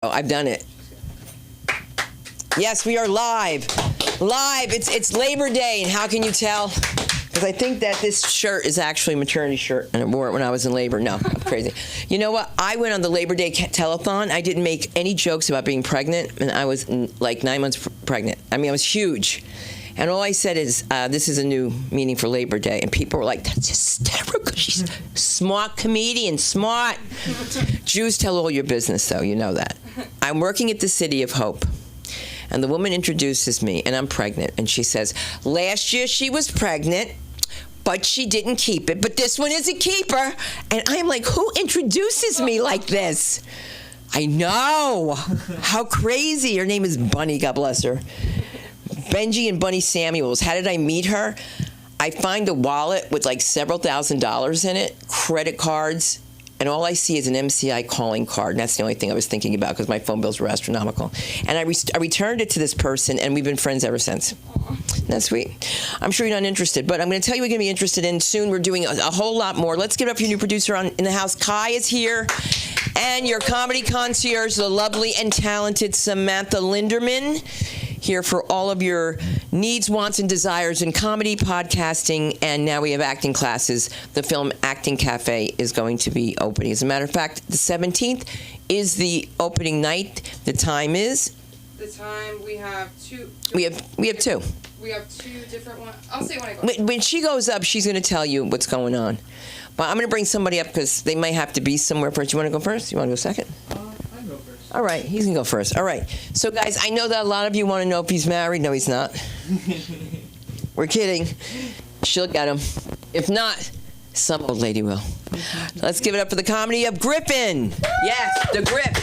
Oh, I've done it. Yes, we are live. Live. It's Labor Day, and how can you tell? Because I think that this shirt is actually a maternity shirt, and I wore it when I was in labor. No, I'm crazy. You know what? I went on the Labor Day telethon. I didn't make any jokes about being pregnant, and I was like 9 months pregnant. I mean, I was huge. And all I said is, this is a new meaning for Labor Day. And people were like, that's hysterical. She's a smart comedian, smart. Jews tell all your business, though. You know that. I'm working at the City of Hope. And the woman introduces me, and I'm pregnant. And she says, last year she was pregnant, but she didn't keep it. But this one is a keeper. And I'm like, who introduces me like this? I know. How crazy. Her name is Bunny, God bless her. Benji and Bunny Samuels. How did I meet her? I find a wallet with like several $1,000s in it, credit cards, and all I see is an MCI calling card. And that's the only thing I was thinking about because my phone bills were astronomical. And I returned it to this person, and we've been friends ever since. That's sweet. I'm sure you're not interested, but I'm going to tell you we're going to be interested in soon. We're doing a whole lot more. Let's give it up for your new producer in the house. Kai is here, and your comedy concierge, the lovely and talented Samantha Linderman, here for all of your needs, wants, and desires in comedy, podcasting, and now we have acting classes. The Film Acting Cafe is going to be opening. As a matter of fact, the 17th is the opening night. The time is? The time we have two. We have two. We have two different ones. I'll say when I go. When she goes up, she's going to tell you what's going on. But I'm going to bring somebody up because they might have to be somewhere first. You want to go first? You want to go second? I go first. All right, he's going to go first. All right. So, guys, I know that a lot of you want to know if he's married. No, he's not. We're kidding. She'll get him. If not, some old lady will. Let's give it up for the comedy of Griffin. Yes, the Grip.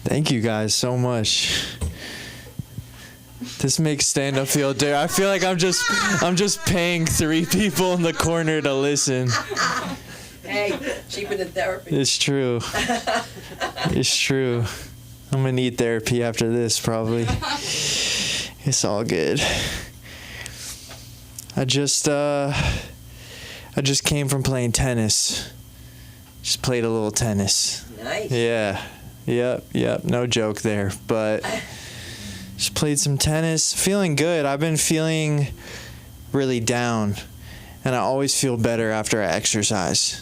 Thank you guys so much. This makes stand-up feel dare. I feel like I'm just paying 3 people in the corner to listen. Hey, cheaper than therapy. It's true. It's true. I'm gonna need therapy after this, probably. It's all good. I just came from playing tennis. Just played a little tennis. Nice. Yeah. Yep. No joke there, but just played some tennis. Feeling good. I've been feeling really down, and I always feel better after I exercise.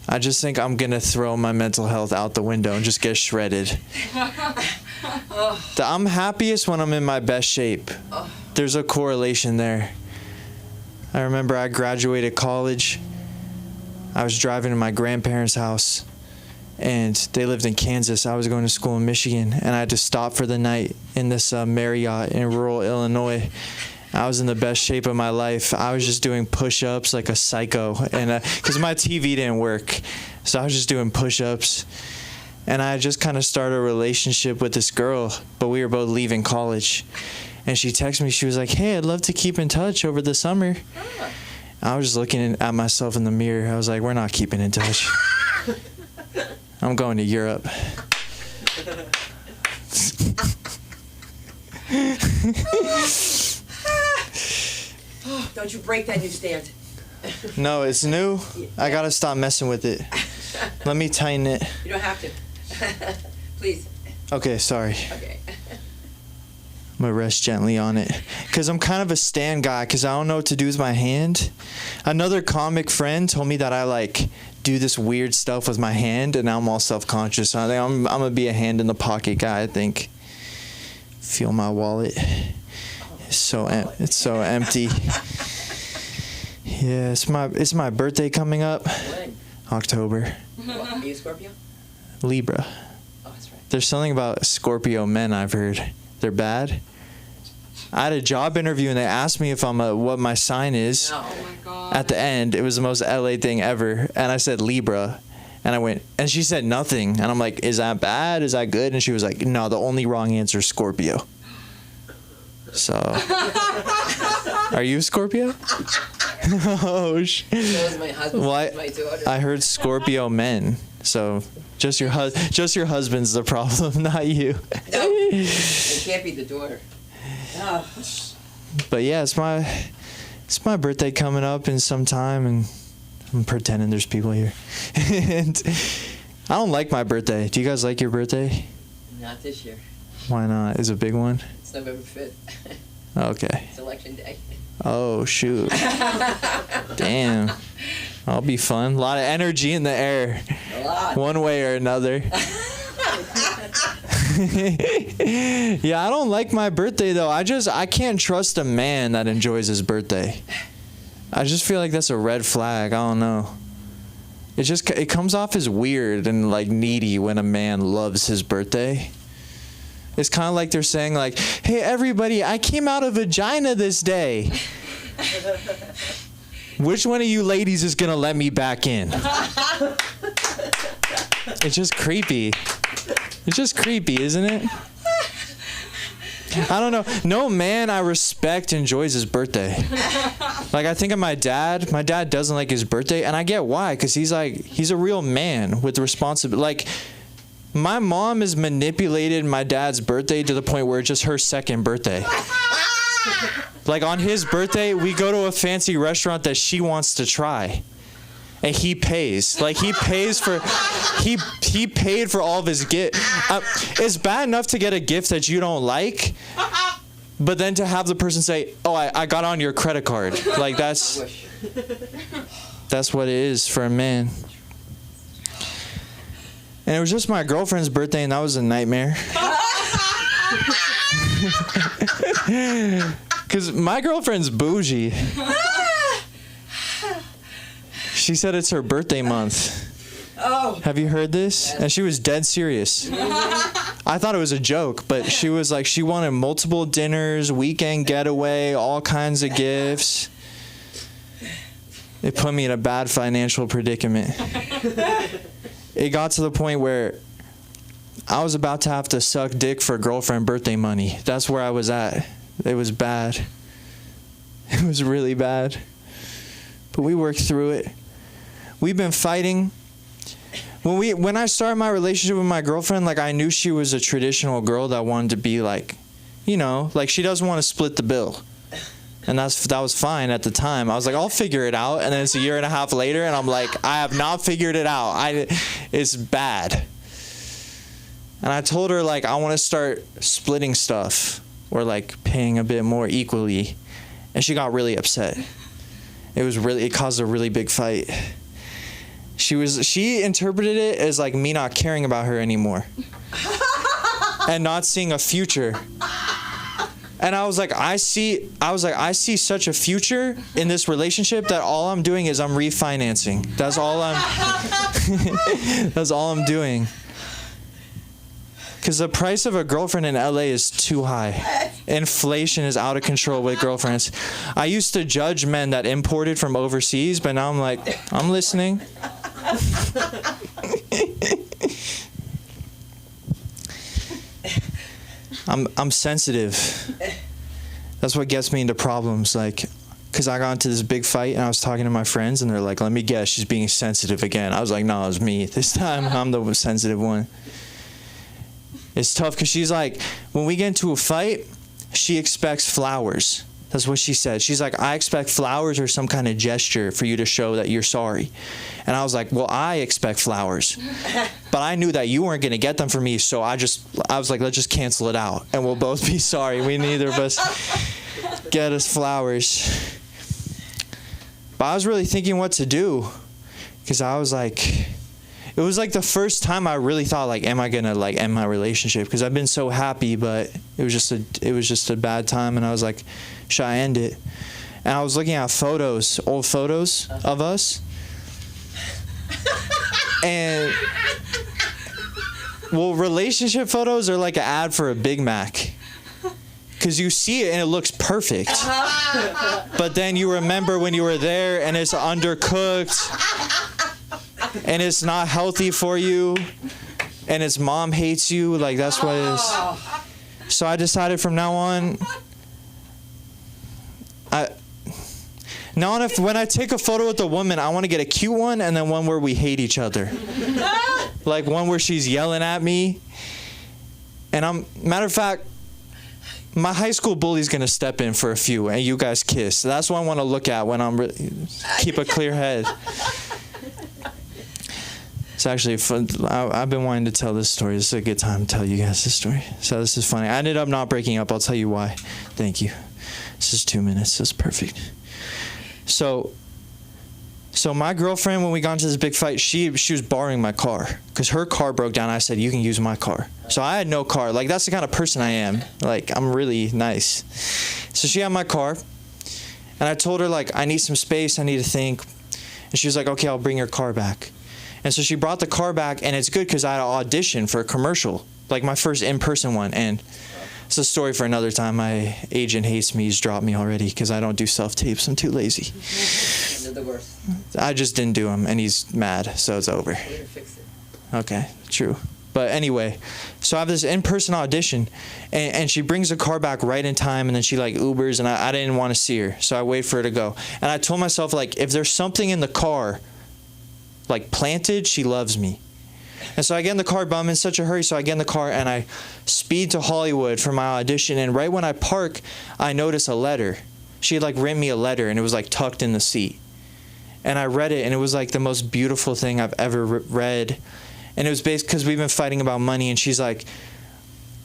I just think I'm going to throw my mental health out the window and just get shredded. I'm happiest when I'm in my best shape. There's a correlation there. I remember I graduated college. I was driving to my grandparents' house, and they lived in Kansas. I was going to school in Michigan, and I had to stop for the night in this Marriott in rural Illinois. I was in the best shape of my life. I was just doing push-ups like a psycho, and because my TV didn't work, so I was just doing push-ups. And I just kind of started a relationship with this girl, but we were both leaving college. And she texted me. She was like, "Hey, I'd love to keep in touch over the summer." I was just looking at myself in the mirror. I was like, "We're not keeping in touch. I'm going to Europe." Don't you break that new stand. No, it's new. I gotta stop messing with it. Let me tighten it. You don't have to. Please. Okay, sorry. Okay. I'm gonna rest gently on it. Because I'm kind of a stand guy, because I don't know what to do with my hand. Another comic friend told me that I like do this weird stuff with my hand, and now I'm all self-conscious. So I think I'm gonna be a hand in the pocket guy, I think. Feel my wallet. It's so empty. Yeah, it's my birthday coming up. When? October. What, are you Scorpio? Libra. Oh, that's right. There's something about Scorpio men I've heard. They're bad. I had a job interview and they asked me if I'm what my sign is. No. Oh my God. At the end, it was the most LA thing ever, and I said Libra, and I went, and she said nothing, and I'm like, is that bad? Is that good? And she was like, no, the only wrong answer is Scorpio. So, are you a Scorpio? Oh, My husband, well, my daughter. I heard Scorpio men, so just your husband's the problem, not you. No, it can't be the daughter. Oh. But yeah, it's my birthday coming up in some time, and I'm pretending there's people here. And I don't like my birthday. Do you guys like your birthday? Not this year. Why not? Is it a big one? It's November 5th. Okay. It's election day. Oh, shoot. Damn. That'll be fun. A lot of energy in the air. A lot. One way or another. Yeah, I don't like my birthday, though. I can't trust a man that enjoys his birthday. I just feel like that's a red flag. I don't know. It comes off as weird and like needy when a man loves his birthday. It's kind of like they're saying like, hey, everybody, I came out of vagina this day. Which one of you ladies is going to let me back in? It's just creepy. It's just creepy, isn't it? I don't know. No man I respect enjoys his birthday. Like, I think of my dad. My dad doesn't like his birthday, and I get why, because he's a real man with responsibility. Like, my mom has manipulated my dad's birthday to the point where it's just her second birthday. Like, on his birthday, we go to a fancy restaurant that she wants to try. And he pays. Like, he pays for, he paid for all of his gift. It's bad enough to get a gift that you don't like, but then to have the person say, oh, I got on your credit card. Like, that's what it is for a man. And it was just my girlfriend's birthday, and that was a nightmare. Because my girlfriend's bougie. She said it's her birthday month. Oh. Have you heard this? And she was dead serious. I thought it was a joke, but she was like, she wanted multiple dinners, weekend getaway, all kinds of gifts. It put me in a bad financial predicament. It got to the point where I was about to have to suck dick for girlfriend birthday money. That's where I was at. It was bad. It was really bad. But we worked through it. We've been fighting. When I started my relationship with my girlfriend, like, I knew she was a traditional girl that wanted to be like, you know, like, she doesn't want to split the bill. And that was fine at the time. I was like, I'll figure it out. And then it's a year and a half later, and I'm like, I have not figured it out. It's bad. And I told her, like, I want to start splitting stuff or, like, paying a bit more equally. And she got really upset. It caused a really big fight. She interpreted it as like me not caring about her anymore and not seeing a future. And I was like, I see such a future in this relationship that all I'm doing is I'm refinancing. That's all I'm doing. Because the price of a girlfriend in LA is too high. Inflation is out of control with girlfriends. I used to judge men that imported from overseas, but now I'm like, I'm listening. I'm sensitive. That's what gets me into problems. Like, because I got into this big fight and I was talking to my friends and they're like, let me guess, she's being sensitive again. I was like, no, it was me. This time I'm the sensitive one. It's tough because she's like, when we get into a fight, she expects flowers. That's what she said. She's like, I expect flowers or some kind of gesture for you to show that you're sorry. And I was like, well, I expect flowers. But I knew that you weren't going to get them for me, so I was like, let's just cancel it out. And we'll both be sorry. Neither of us get us flowers. But I was really thinking what to do. Because I was like, it was like the first time I really thought, like, am I going to like end my relationship? Because I've been so happy, but it was just a bad time. And I was like, should I end it? And I was looking at old photos of us. And, well, relationship photos are like an ad for a Big Mac. Because you see it and it looks perfect. But then you remember when you were there and it's undercooked. And it's not healthy for you. And its mom hates you. Like, that's what it is. So I decided from now on, when I take a photo with a woman, I want to get a cute one and then one where we hate each other. Like one where she's yelling at me. And matter of fact, my high school bully's gonna step in for a few, and you guys kiss. That's what I want to look at when I'm keep a clear head. It's actually fun. I've been wanting to tell this story. This is a good time to tell you guys this story. So this is funny. I ended up not breaking up. I'll tell you why. Thank you. This is 2 minutes. That's perfect. So my girlfriend, when we got into this big fight, she was borrowing my car because her car broke down. I said, you can use my car. So I had no car. Like, that's the kind of person I am. Like, I'm really nice. So she had my car, and I told her, like, I need some space. I need to think. And she was like, okay, I'll bring your car back. And so she brought the car back, and it's good because I had an audition for a commercial, like my first in-person one. And it's a story for another time. My agent hates me. He's dropped me already because I don't do self-tapes. I'm too lazy. They're the worst. I just didn't do them, and he's mad, so it's over. We're gonna fix it. Okay, true. But anyway, so I have this in-person audition, and she brings the car back right in time, and then she like Ubers, and I didn't want to see her, so I wait for her to go. And I told myself, like, if there's something in the car, like planted, she loves me. And so I get in the car, but I'm in such a hurry, so I get in the car and I speed to Hollywood for my audition. And right when I park, I notice a letter. She had like written me a letter, and it was like tucked in the seat. And I read it, and it was like the most beautiful thing I've ever read. And it was based because we've been fighting about money, and she's like,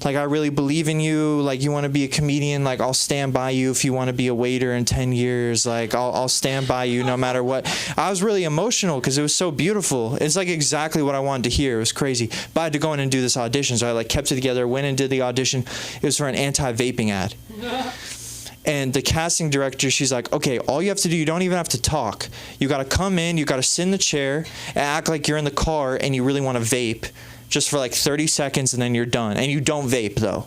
I really believe in you. Like, you want to be a comedian. Like, I'll stand by you if you want to be a waiter in 10 years. Like, I'll stand by you no matter what. I was really emotional because it was so beautiful. It's like exactly what I wanted to hear. It was crazy. But I had to go in and do this audition. So I like kept it together, went and did the audition. It was for an anti-vaping ad. And the casting director, she's like, okay, all you have to do, you don't even have to talk. You got to come in, you got to sit in the chair and act like you're in the car and you really want to vape. Just for like 30 seconds, and then you're done. And you don't vape, though.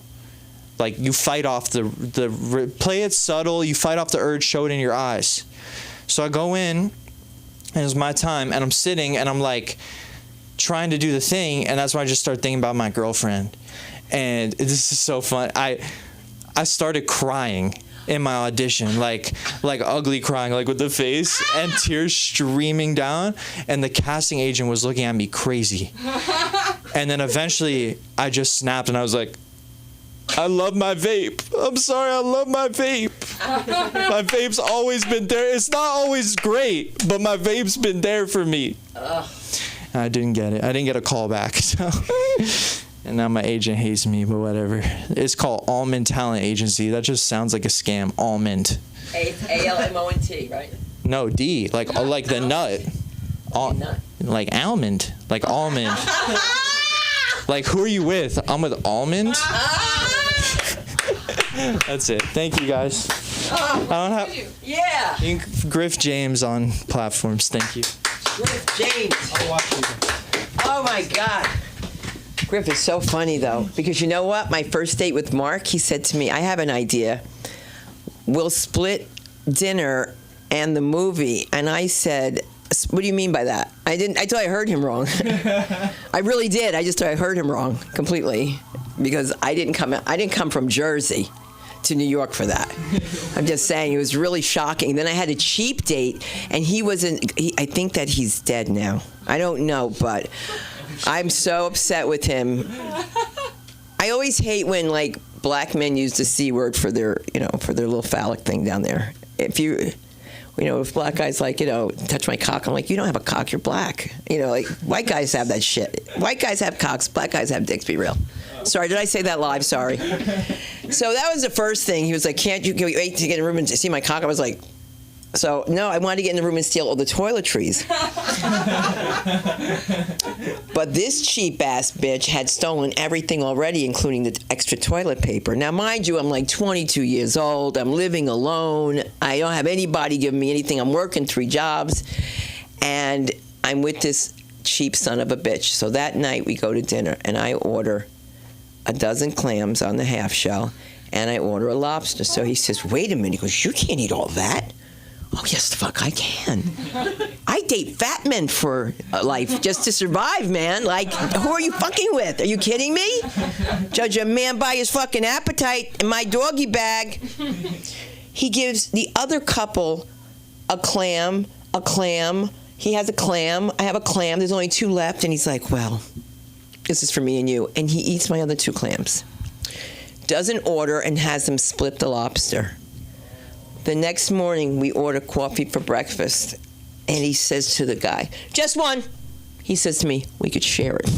Like, you fight off play it subtle, you fight off the urge, show it in your eyes. So I go in, and it's my time, and I'm sitting, and I'm like trying to do the thing, and that's when I just start thinking about my girlfriend. And this is so fun. I started crying in my audition, like ugly crying, like with the face and tears streaming down, and the casting agent was looking at me crazy. And then eventually I just snapped, and I was like, I love my vape. I'm sorry, I love my vape. My vape's always been there. It's not always great, but my vape's been there for me. And I didn't get it. I didn't get a call back. So. And now my agent hates me, but whatever. It's called Almond Talent Agency. That just sounds like a scam. Almond. ALMONT, right? No, D. Like the nut. Nut. Like almond. Like almond. Like, who are you with? I'm with Almond? That's it. Thank you, guys. I don't have... Yeah. You can Griff James on platforms. Thank you. Griff James. I'll watch you. Oh, my God. Griff is so funny, though, because you know what? My first date with Mark, he said to me, I have an idea. We'll split dinner and the movie. And I said, what do you mean by that? I thought I heard him wrong. I really did. I just thought I heard him wrong completely, because I didn't come from Jersey to New York for that. I'm just saying, it was really shocking. Then I had a cheap date, and I think that he's dead now. I don't know, but I'm so upset with him. I always hate when like black men use the C word for their little phallic thing down there. If black guys like, touch my cock, I'm like, you don't have a cock, you're black. Like, white guys have that shit. White guys have cocks, black guys have dicks, be real. Sorry, did I say that live? Sorry. So that was the first thing. He was like, can you wait to get in the room and see my cock? I was like, so, no, I wanted to get in the room and steal all the toiletries. But this cheap-ass bitch had stolen everything already, including the extra toilet paper. Now, mind you, I'm like 22 years old. I'm living alone. I don't have anybody giving me anything. I'm working 3 jobs. And I'm with this cheap son of a bitch. So that night, we go to dinner, and I order a dozen clams on the half shell, and I order a lobster. So he says, wait a minute. He goes, you can't eat all that. Oh, yes, the fuck I can. I date fat men for life just to survive, man. Like, who are you fucking with? Are you kidding me? Judge a man by his fucking appetite in my doggy bag. He gives the other couple a clam. He has a clam. I have a clam. There's only 2 left. And he's like, well, this is for me and you. And he eats my other 2 clams. doesn't order and has them split the lobster. The next morning, we order coffee for breakfast, and he says to the guy, "Just one." He says to me, "We could share it."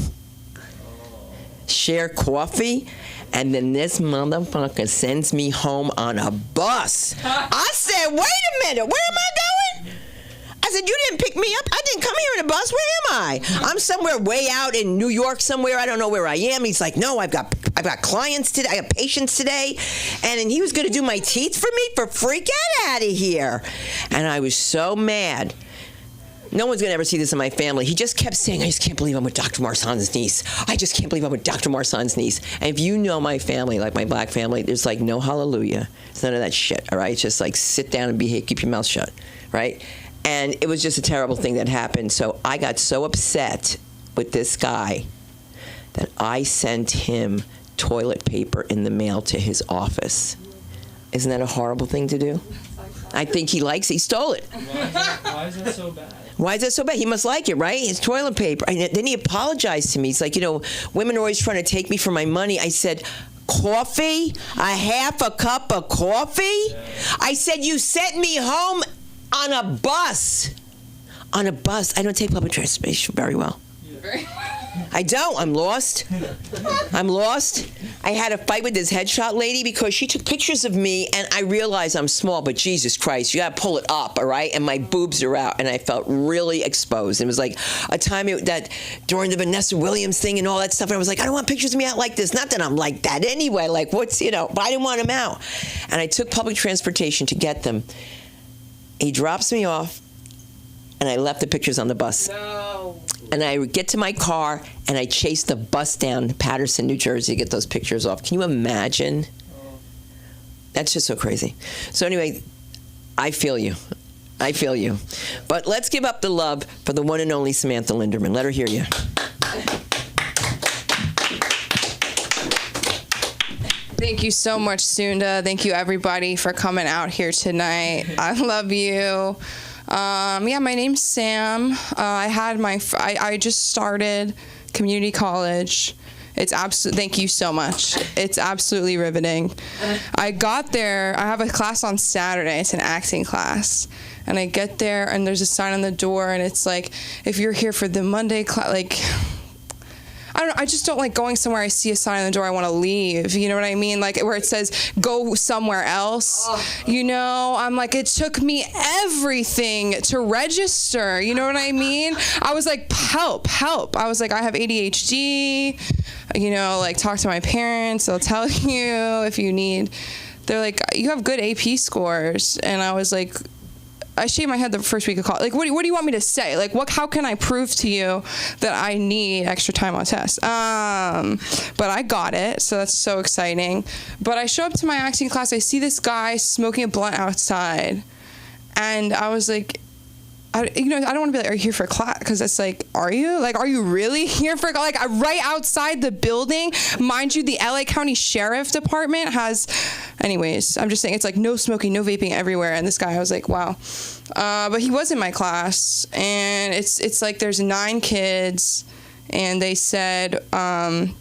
Share coffee? And then this motherfucker sends me home on a bus. I said, "Wait a minute, where am I going?" I said, "You didn't pick me up. I didn't come here in a bus. Where am I? I'm somewhere way out in New York somewhere. I don't know where I am." He's like, "No, I've got clients today. I have patients today." And he was going to do my teeth for me for free. Get out of here. And I was so mad. No one's going to ever see this in my family. He just kept saying, "I just can't believe I'm with Dr. Marsan's niece. I just can't believe I'm with Dr. Marsan's niece." And if you know my family, like my black family, there's like no hallelujah. It's none of that shit, all right? It's just like sit down and behave, keep your mouth shut, right? And it was just a terrible thing that happened. So I got so upset with this guy that I sent him toilet paper in the mail to his office. Isn't that a horrible thing to do? I think he stole it. Why is that so bad? Why is that so bad? He must like it, right? It's toilet paper. And then he apologized to me. He's like, women are always trying to take me for my money. I said, "Coffee? A half a cup of coffee?" Yeah. I said, "You sent me home on a bus." On a bus. I don't take public transportation very well. Yeah. I don't. I'm lost. I'm lost. I had a fight with this headshot lady because she took pictures of me, and I realized I'm small, but Jesus Christ, you got to pull it up, all right? And my boobs are out, and I felt really exposed. It was like a time that during the Vanessa Williams thing and all that stuff, and I was like, I don't want pictures of me out like this. Not that I'm like that anyway. Like, but I didn't want them out. And I took public transportation to get them. He drops me off, and I left the pictures on the bus. No. And I get to my car, and I chase the bus down to Paterson, New Jersey to get those pictures off. Can you imagine? That's just so crazy. So anyway, I feel you. I feel you. But let's give up the love for the one and only Samantha Linderman. Let her hear you. Thank you so much, Sunda. Thank you, everybody, for coming out here tonight. I love you. My name's Sam. I just started community college. Thank you so much. It's absolutely riveting. I got there, I have a class on Saturday. It's an acting class. And I get there, and there's a sign on the door, and it's like, if you're here for the Monday class, like, I don't know, I just don't like going somewhere I see a sign on the door, I want to leave, you know what I mean? Like, where it says, go somewhere else, I'm like, it took me everything to register, you know what I mean? I was like, help. I was like, I have ADHD, like, talk to my parents, they'll tell you if you need. They're like, you have good AP scores, and I was like, I shaved my head the first week of college. Like, what do you want me to say? Like, how can I prove to you that I need extra time on tests? But I got it, so that's so exciting. But I show up to my acting class. I see this guy smoking a blunt outside, and I was like, I don't want to be like, are you here for class? Because it's like, are you? Like, are you really here for, like, right outside the building? Mind you, the LA County Sheriff Department has, anyways, I'm just saying, it's like no smoking, no vaping everywhere. And this guy, I was like, wow. But he was in my class, and it's like there's 9 kids, and they said, the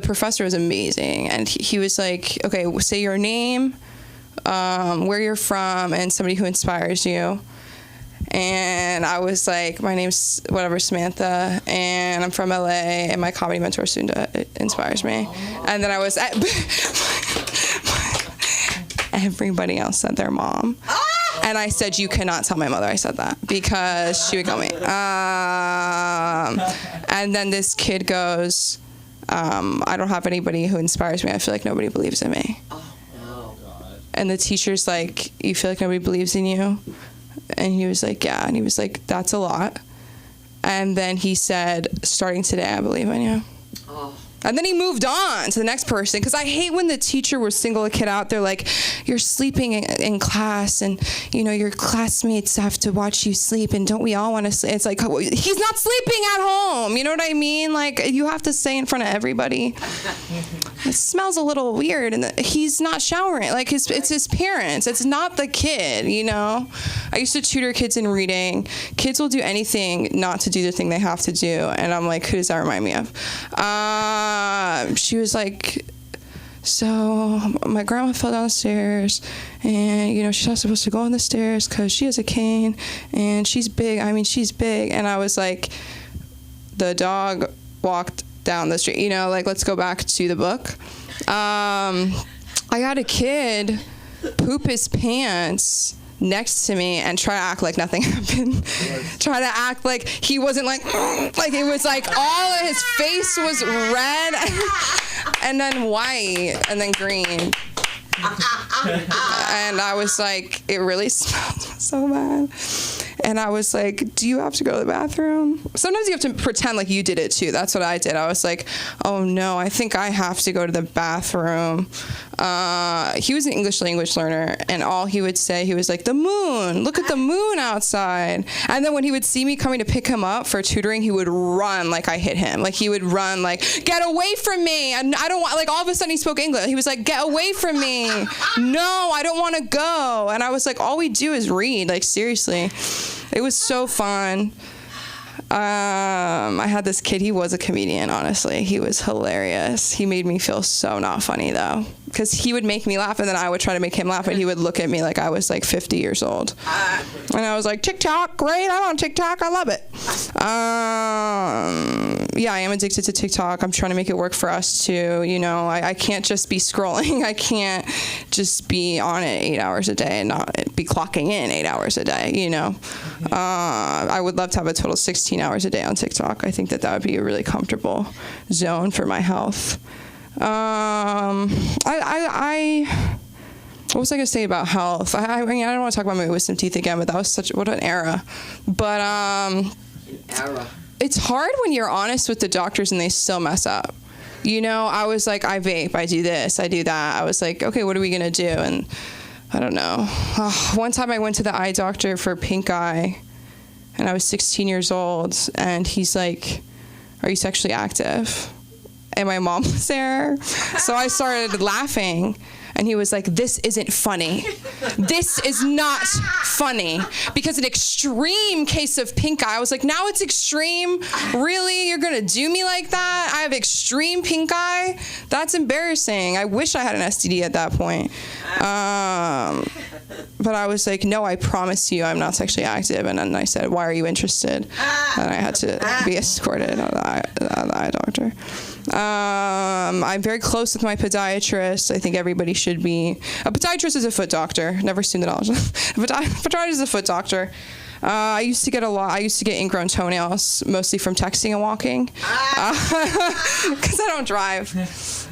professor was amazing. And he was like, okay, say your name, where you're from, and somebody who inspires you. And I was like, my name's Samantha, and I'm from LA, and my comedy mentor Sunda inspires me. And then I was everybody else said their mom. And I said, you cannot tell my mother I said that, because she would kill me. And then this kid goes, I don't have anybody who inspires me. I feel like nobody believes in me. And the teacher's like, you feel like nobody believes in you? And he was like, yeah. And he was like, that's a lot. And then he said, starting today, I believe in you. Oh. And then he moved on to the next person, because I hate when the teacher will single a kid out. They're like, you're sleeping in class, and your classmates have to watch you sleep, and don't we all want to sleep? It's like, he's not sleeping at home. You know what I mean? Like, you have to say in front of everybody. It smells a little weird, and he's not showering. Like, it's his parents. It's not the kid, I used to tutor kids in reading. Kids will do anything not to do the thing they have to do, and I'm like, who does that remind me of? She was like, So my grandma fell downstairs, and, you know, she's not supposed to go on the stairs because she has a cane, and she's big. I mean, she's big. And I was like, the dog walked down the street, you know, like, let's go back to the book. I had a kid poop his pants next to me and try to act like nothing happened. Try to act like he wasn't like it was like all of his face was red and then white and then green. And I was like, it really smelled so bad. And I was like, do you have to go to the bathroom? Sometimes you have to pretend like you did it too. That's what I did. I was like, oh no, I think I have to go to the bathroom. He was an English language learner, and all he would say, he was like, the moon, look at the moon outside. And then when he would see me coming to pick him up for tutoring, he would run like I hit him. Like he would run like, get away from me. And I don't want, like all of a sudden he spoke English. He was like, get away from me. No, I don't want to go. And I was like, all we do is read, like seriously. It was so fun. I had this kid, he was a comedian, honestly. He was hilarious. He made me feel so not funny, though, because he would make me laugh, and then I would try to make him laugh, and he would look at me like I was like 50 years old. And I was like, TikTok, great, I'm on TikTok, I love it. Yeah, I am addicted to TikTok. I'm trying to make it work for us, too. You know, I can't just be scrolling. I can't just be on it 8 hours a day and not be clocking in 8 hours a day, you know. I would love to have a total 16 hours a day on TikTok. I think that would be a really comfortable zone for my health. What was I going to say about health? I mean, I don't want to talk about my wisdom teeth again, but that was what an era. But it's hard when you're honest with the doctors and they still mess up. You know, I was like, I vape, I do this, I do that. I was like, okay, what are we going to do? And I don't know. One time I went to the eye doctor for pink eye, and I was 16 years old, and he's like, are you sexually active? And my mom was there. So I started laughing, and he was like, this isn't funny. This is not funny. Because an extreme case of pink eye, I was like, now it's extreme? Really? You're gonna do me like that? I have extreme pink eye? That's embarrassing. I wish I had an STD at that point. But I was like, no, I promise you I'm not sexually active. And then I said, why are you interested? And I had to be escorted out of the eye doctor. I'm very close with my podiatrist. I think everybody should be. A podiatrist is a foot doctor. Never assumed the knowledge. Podiatrist is a foot doctor. I used to get ingrown toenails, mostly from texting and walking, because I don't drive,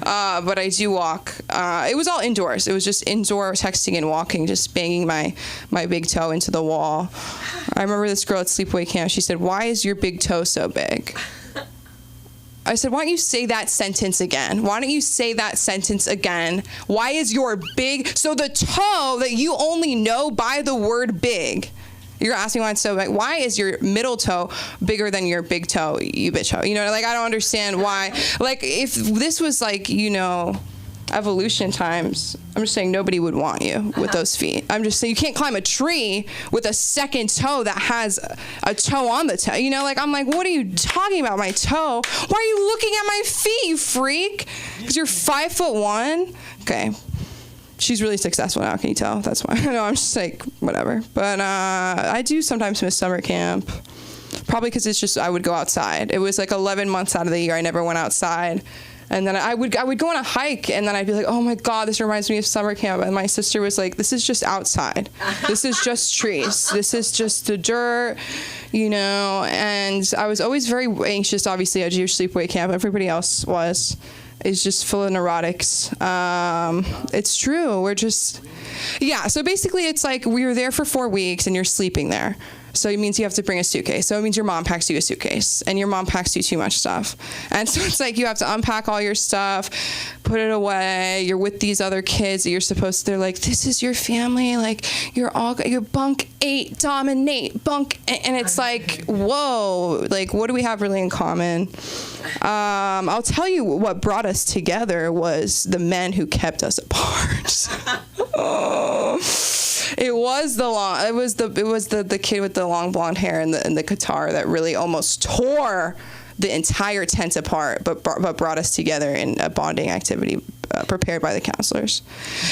but I do walk. It was all indoors. It was just indoor texting and walking, just banging my big toe into the wall. I remember this girl at sleepaway camp. She said, "Why is your big toe so big?" I said, why don't you say that sentence again? Why don't you say that sentence again? Why is your big, so the toe that you only know by the word big, you're asking why it's so big. Why is your middle toe bigger than your big toe, you bitch hoe? You know, like, I don't understand why. Like, if this was like, you know, evolution times, I'm just saying nobody would want you with those feet. I'm just saying you can't climb a tree with a second toe that has a toe on the toe. You know, like, I'm like, what are you talking about, my toe? Why are you looking at my feet, you freak? Because you're 5'1"? Okay. She's really successful now, can you tell? That's why. No, I'm just like, whatever. But I do sometimes miss summer camp. Probably because it's just, I would go outside. It was like 11 months out of the year I never went outside. And then I would go on a hike, and then I'd be like, oh my God, this reminds me of summer camp. And my sister was like, this is just outside. This is just trees. This is just the dirt, you know. And I was always very anxious, obviously, at Jewish sleepaway camp. Everybody else was. It's just full of neurotics. It's true. We're just, yeah. So basically, it's like we were there for 4 weeks, and you're sleeping there. So it means you have to bring a suitcase. So it means your mom packs you a suitcase, and your mom packs you too much stuff. And so it's like you have to unpack all your stuff, put it away. You're with these other kids that you're supposed to, they're like, this is your family. Like, you're bunk 8, dominate, bunk. And it's like, whoa, like, what do we have really in common? I'll tell you what brought us together was the men who kept us apart. It was the kid with the long blonde hair and the guitar that really almost tore the entire tent apart, but brought us together in a bonding activity prepared by the counselors.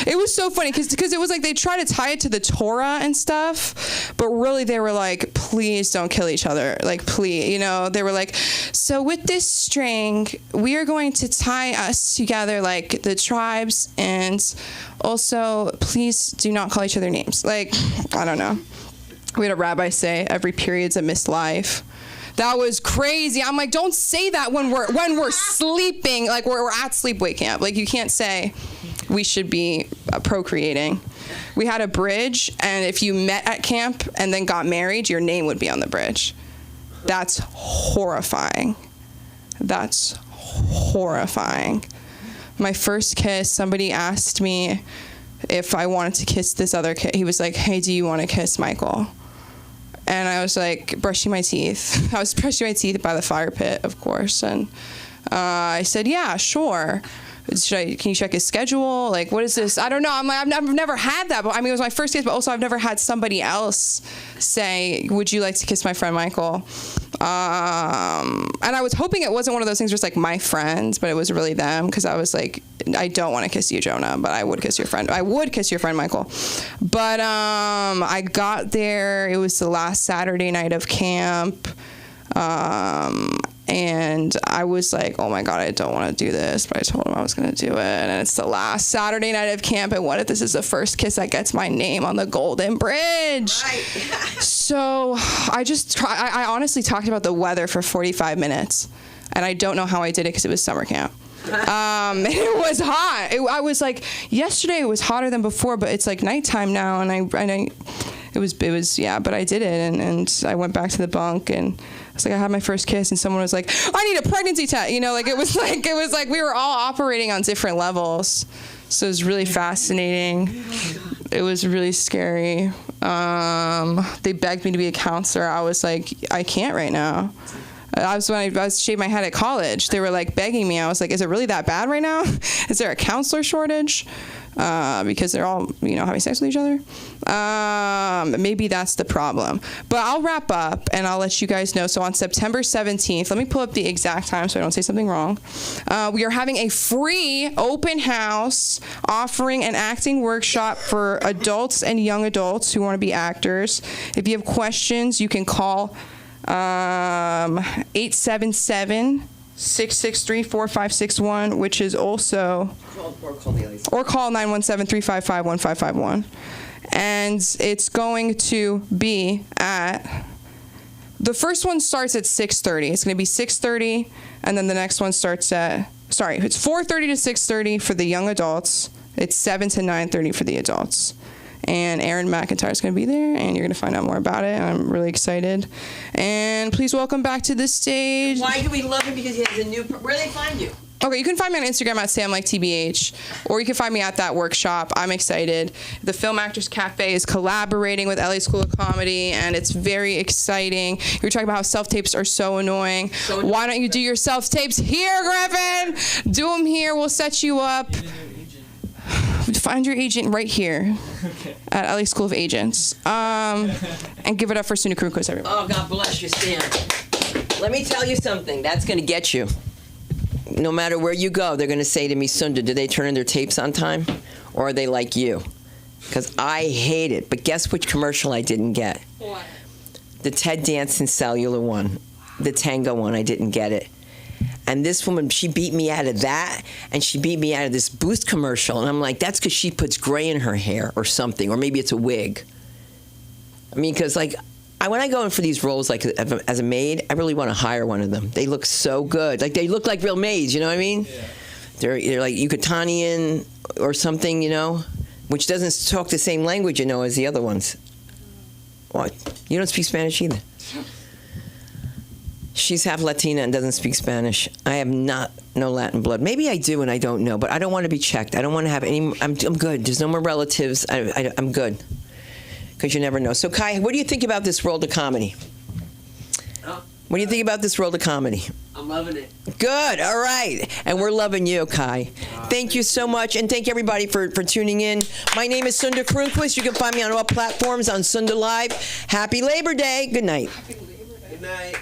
It was so funny because it was like they tried to tie it to the Torah and stuff, but really they were like, please don't kill each other. Like, please, you know, they were like, so with this string, we are going to tie us together like the tribes, and also please do not call each other names. Like, I don't know. We had a rabbi say every period's a missed life. That was crazy. I'm like, don't say that when we're sleeping, like we're at sleepaway camp. Like, you can't say we should be procreating. We had a bridge, and if you met at camp and then got married, your name would be on the bridge. That's horrifying. That's horrifying. My first kiss, somebody asked me if I wanted to kiss this other kid. He was like, hey, do you want to kiss Michael? And I was like, brushing my teeth. I was brushing my teeth by the fire pit, of course. And I said, yeah, sure. Can you check his schedule? Like, what is this? I don't know. I'm like, I've never had that. But I mean, it was my first kiss, but also I've never had somebody else say, would you like to kiss my friend Michael? And I was hoping it wasn't one of those things where it's like my friends, but it was really them, because I was like, I don't want to kiss you, Jonah, but I would kiss your friend. I would kiss your friend, Michael. But I got there. It was the last Saturday night of camp. And I was like, oh my God, I don't want to do this. But I told him I was going to do it. And it's the last Saturday night of camp. And what if this is the first kiss that gets my name on the Golden Bridge? Right. So I honestly talked about the weather for 45 minutes. And I don't know how I did it because it was summer camp. And it was hot. I was like, yesterday it was hotter than before, but it's like nighttime now. And it was, yeah, but I did it. And I went back to the bunk, and I was like, I had my first kiss, and someone was like, I need a pregnancy test. You know, like it was like we were all operating on different levels. So it was really fascinating. It was really scary. They begged me to be a counselor. I was like, I can't right now. When I was shaving my head at college, they were like begging me. I was like, is it really that bad right now? Is there a counselor shortage? Because they're all, having sex with each other. Maybe that's the problem. But I'll wrap up and I'll let you guys know. So on September 17th, let me pull up the exact time so I don't say something wrong. We are having a free open house offering an acting workshop for adults and young adults who want to be actors. If you have questions, you can call 877-663-4561, which is also, or call 917-355-1551. And it's going to be at, the first one starts at 6:30. It's going to be 6:30, and then the next one starts at, it's 4:30 to 6:30 for the young adults. It's 7 to 9:30 for the adults. And Aaron McIntyre is going to be there, and you're going to find out more about it. I'm really excited. And please welcome back to the stage. Why do we love him? Because he has a new... Where do they find you? Okay, you can find me on Instagram at SamLikeTBH, or you can find me at that workshop. I'm excited. The Film Actors Cafe is collaborating with LA School of Comedy, and it's very exciting. You were talking about how self-tapes are so annoying. Why don't you do your self-tapes here, Griffin? Do them here. We'll set you up. Find your agent right here at LA School of Agents. And give it up for Sunda Krukos, everyone. Oh, God bless you, Sam. Let me tell you something. That's going to get you. No matter where you go, they're going to say to me, Sunda, do they turn in their tapes on time? Or are they like you? Because I hate it. But guess which commercial I didn't get? What? The Ted Danson cellular one. The Tango one, I didn't get it. And this woman, she beat me out of that, and she beat me out of this Boost commercial. And I'm like, that's because she puts gray in her hair or something, or maybe it's a wig. I mean, because, when I go in for these roles, as a maid, I really want to hire one of them. They look so good. They look like real maids, you know what I mean? Yeah. They're like Yucatanian or something, which doesn't talk the same language, as the other ones. What? You don't speak Spanish either. She's half Latina and doesn't speak Spanish. I have no Latin blood. Maybe I do and I don't know, but I don't want to be checked. I don't want to have any. I'm good. There's no more relatives. I'm good. Because you never know. So, Kai, what do you think about this world of comedy? What do you think about this world of comedy? I'm loving it. Good. All right. And we're loving you, Kai. Thank you so much. And thank everybody for tuning in. My name is Sunda Krunquist. You can find me on all platforms on Sunda Live. Happy Labor Day. Good night. Happy Labor Day. Good night.